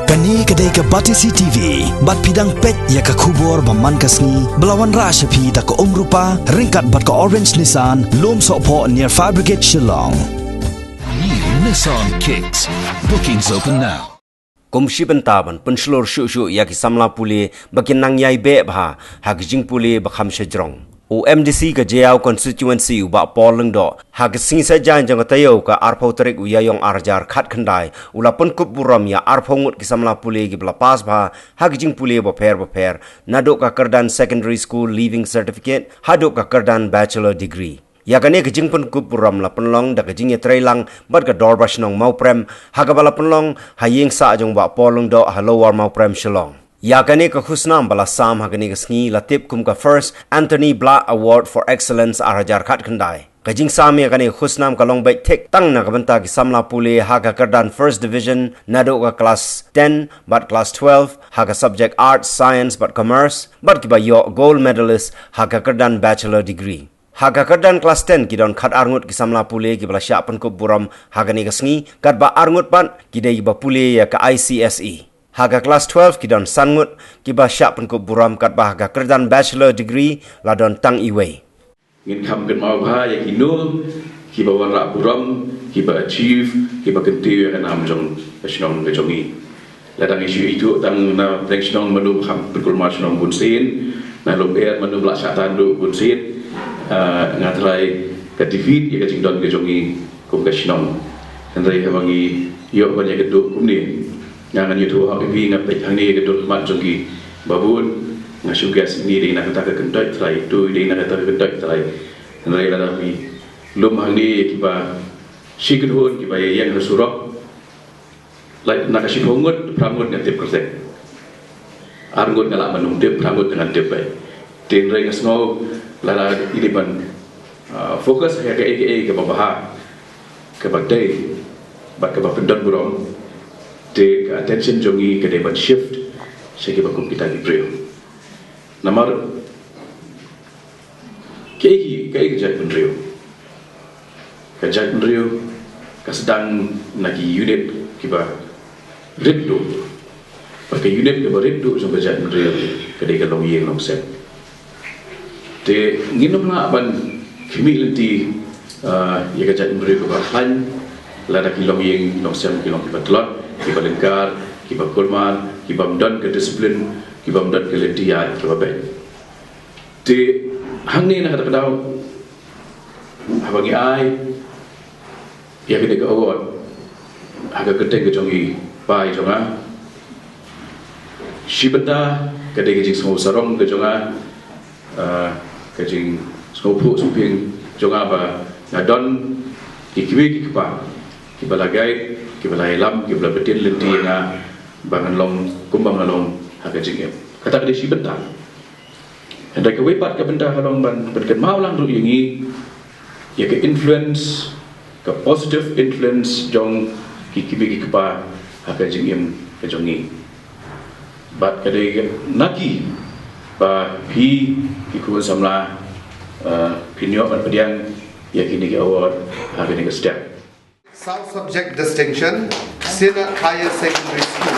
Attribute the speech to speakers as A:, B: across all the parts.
A: Kani kedai ke Batisi TV, bat pidang pet ya ke kubur baman kasni, belawan rasyapi tak ke rupa, ringkat bat ke Orange Nissan, lom sokpo near Fire Brigade Shillong.
B: New Nissan Kicks. Bookings open now.
C: Komshi bentaban penslor syu ya ki samla puli bakin nang yai be bha hagjing puli bakham shejrong. OMDC ka JAO constituency uba poleng do hagsing sa jan jang tayo ka arpau tarik uyayong arjar khat khandai ula pun kup buram ya arpau ngut ki samla puli ki blapas bha hagjing puli bo pher nadok ka kardan secondary school leaving certificate hadok ka kardan bachelor degree. Ya kane kejing pun kup buram la penlong da kejing ya trailang bat ka dorbash nong mau prem hagabala penlong haying sa jong ba poleng do halowar mau prem shillong. Ya kane ka khusnam bala sam hagane ka sngi la tip kum ka first Anthony Bla Award for Excellence arajar khat khandai. Kajing sam ya kane khusnam ka long bai tek tang na ka banta ki samla pule haga kardan first division nado ka class 10 but class 12 haga subject arts science but commerce but ki ba yo gold medalist haga kardan bachelor degree. Haga kardan kelas 10 kidon khat arngut ki samla pule ki bala sya pen ko buram haga ni kasngi kat ba arngut pan kidai ba pule ya ka ICSE. Haga kelas 12 kidon sangut ki ba sya pen ko buram kat ba haga kardan bachelor degree ladon tang iwei.
D: Ngin kham kan mau bha ya kinul ki ba wan ra buram ki ba achieve ki ba kenti ya kan am jong national ke jongi. Ladang isu itu tang na national manu kham pen ko national bunsin na lom er manu bla sya tandu bunsin ngatrai ke TV ya kecing don ke jongi kum ke shinong andai hawangi yo banyak geduk kum ni ngangan YouTube hak pi ngap tai hang ni geduk mat jongi babun ngasugas ni dei nak ta ke kendai trai tu dei nak ta ke kendai trai andai la pi lum hang ni ki ba sikit hon ki ba yang surok lai nak si hongut prangut dengan tip kerset argut ngala manung tip prangut dengan tip bai tin rai ngasngau lala ini ban fokus ke ke babaha ke badai bat ke bapendon burong take attention jongi ke debat shift segi bakum kita di brio namar ke jat bendrio ke jat bendrio ka sedang nagi unit kiba riddu pakai unit ke riddu sampai jat bendrio ke de long yeng long set te nginum na ban kimi lenti ya kajat memberi kebahan lada kilong yeng long sem kilong kibatlot kibalengkar kibakulman kibamdan ke disiplin kibamdan ke lenti ya kibaben te hangni na kata kadau habangi ai ya kede ke award haga keteng ke jongi pai jonga shibenda kede ke jing sarong ke jonga kajing skopu sumping jonga ba ngadon ikiwi kipa kibalagai kibalai lam kibala betin lenti na bangan long kumbang long hakajing em kata kede si benta hendak ke wepat ke benda halong ban berken mau lang ru yingi ya ke influence ke positive influence jong kikibi kipa hakajing em kajongi bat kede naki ba pi ikut samla pinyo ban pediang yakini ke award hari ni ke step
E: South subject distinction Sina Higher Secondary School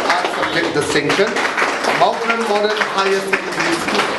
E: Art subject distinction Mount Modern Higher Secondary School